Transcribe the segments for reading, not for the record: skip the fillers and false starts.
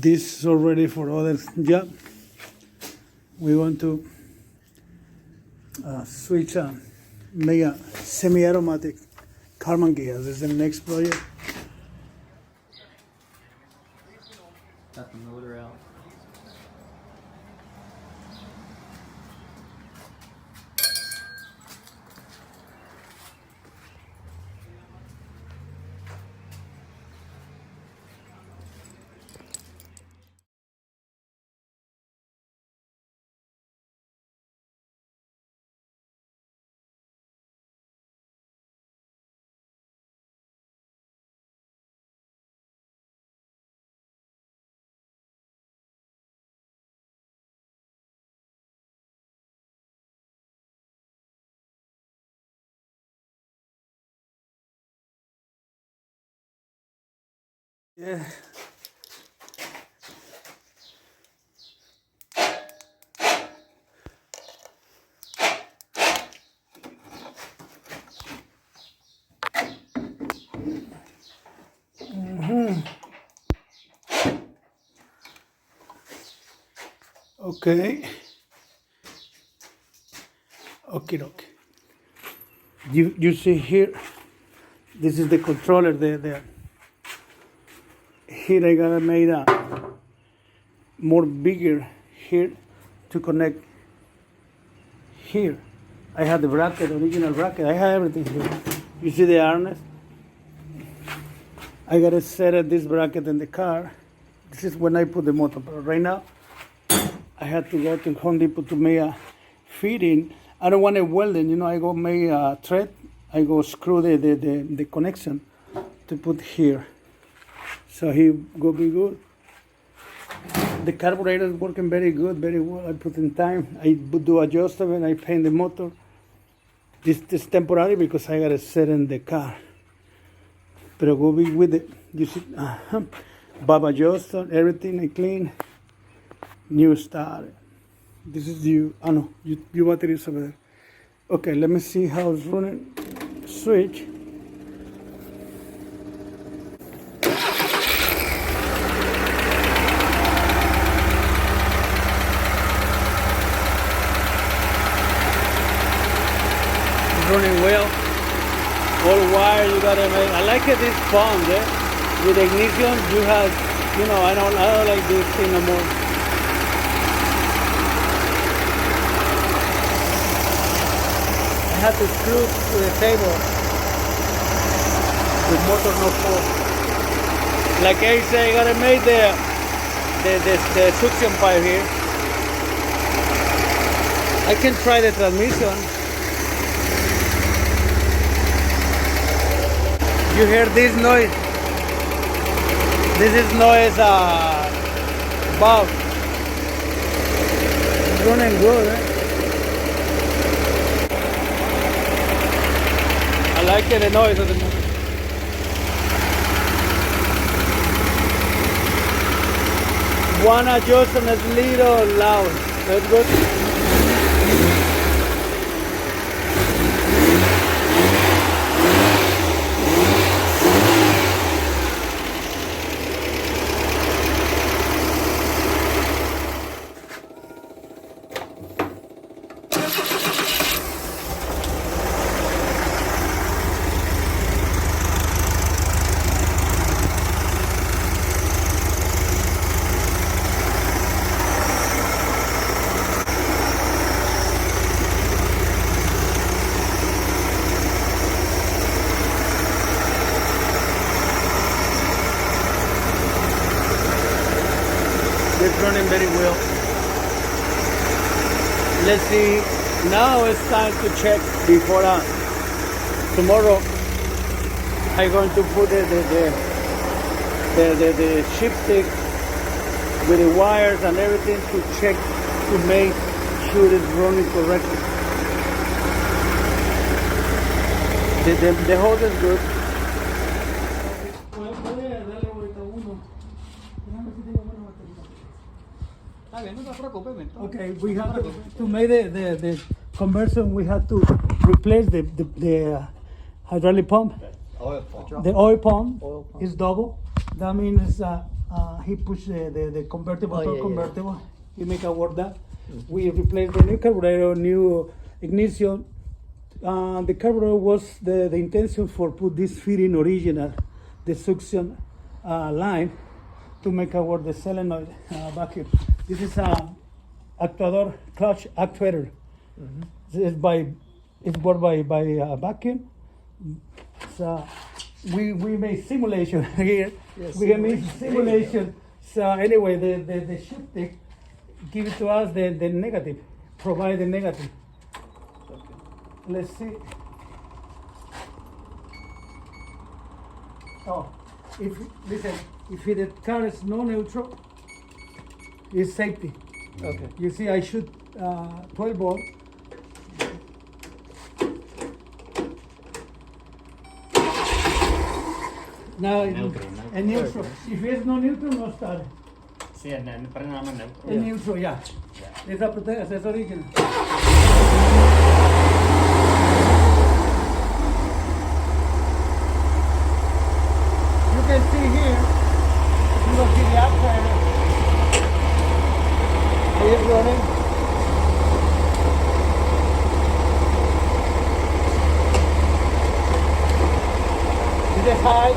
this is already for other job. We want to switch make a semi-automatic Karmann Ghia. This is the next project. Got the motor out. Yeah. Okay. Okay. You see here, this is the controller there. Here I gotta make a more bigger here to connect here. I have the bracket, original bracket. I have everything here. You see the harness? I gotta set this bracket in the car. This is when I put the motor. But right now, I had to go to Home Depot to make a fitting. I don't want it welding, I go make a thread. I go screw the connection to put here. So he go be good. The carburetor is working very good, very well. I put in time. I do adjustment. I paint the motor. This is temporary because I gotta set in the car. But go be with it. You see, Bob adjuster, everything I clean. New start. This is you. Oh no, your battery is over there. Okay, let me see how it's running. Switch. Running well. All wire you gotta make. I like it this pump, with ignition you have, I don't like this thing no more. I have to screw to the table. The motor no fall. Like I say, you gotta make the suction pipe here. I can try the transmission. You hear this noise? This is noise valve. It's running good, I like the noise of the motor. One adjustment is a little loud. That's good. It's running very well. Let's see. Now it's time to check before tomorrow. I'm going to put the chipstick with the wires and everything to check to make sure it's running correctly. The hose is good. Okay, we have to make the conversion. We have to replace the hydraulic pump. Oil pump. The oil pump is double. That means he pushed the convertible, Oh, torque yeah, convertible. He make a work that. We replaced the new carburetor, new ignition. The carburetor was the intention for put this fitting original, the suction line to make a work the solenoid vacuum. This is a actuator, clutch actuator. It's bought by vacuum. So we made simulation here. Yeah, We made simulation. simulation. So anyway, the shifting give it to us the negative, provide the negative. Okay. Let's see. Oh, if listen, if the car is no neutral, it's safety. Okay. You see, I shoot 12 volt. Now, Neutro. en neutral. If it's no neutral, no start. Sí, prende nada más neutro. En neutral, ya. Esa protege, es original. You can see here, you will see the outside. It is running. It is high,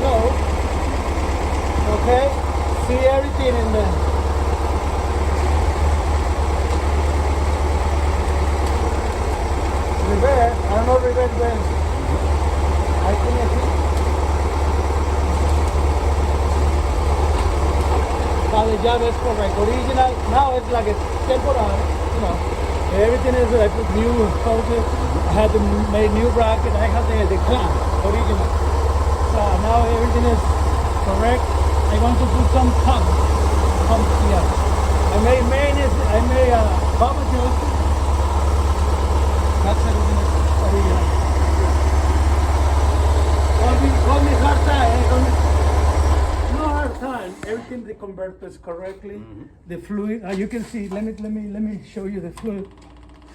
low. Okay, see everything in there. Reverse, I don't know reverse when. I couldn't see. Now the job is correct. Original, now it's like a temporary, you know. Everything is, I put new focus, I had to make new bracket, I have the clamp, original. So now everything is correct. I want to put some pump here. I made pump adjust. That's everything is original. Call me hard time. No hard time. Everything the converters correctly. The fluid. You can see. Let me show you the fluid.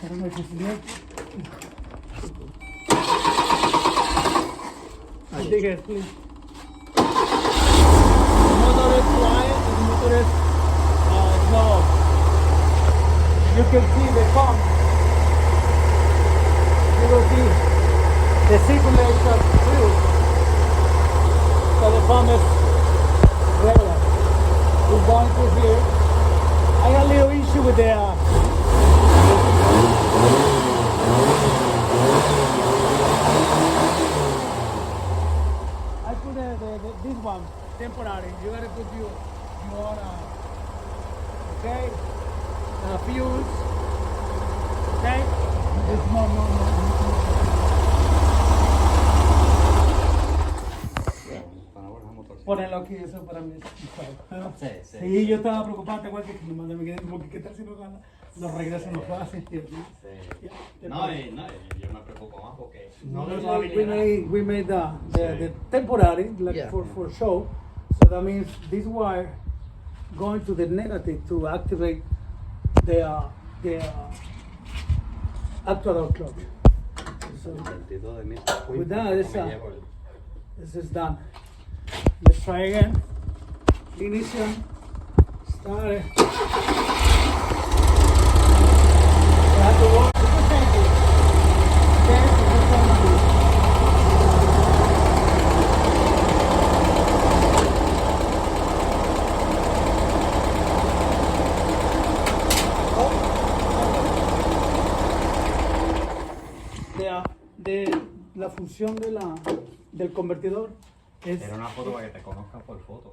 I don't know if it's there. Dig it, please. The motor is quiet. The motor is slow. You can see the pump. You will see the circulation fluid. So the pump is regular. We're going through here. I got a little issue with the I put this one temporary. You gotta put your okay, fuse. Okay, it's more. Ponelo aquí, eso para mí es Sí. Sí, yo estaba preocupado, igual que me mandé, porque qué tal si no gana, nos regresan los fácil. Sí. No, yo me preocupo más porque no lo We made the temporary, like Yeah. for show. So that means this wire going to the negative to activate the actual clock. So with that, this is done. Let's try again. Ignition. Start it. You have to walk to the tank. La función del convertidor es... Era una foto para que te conozcan por foto.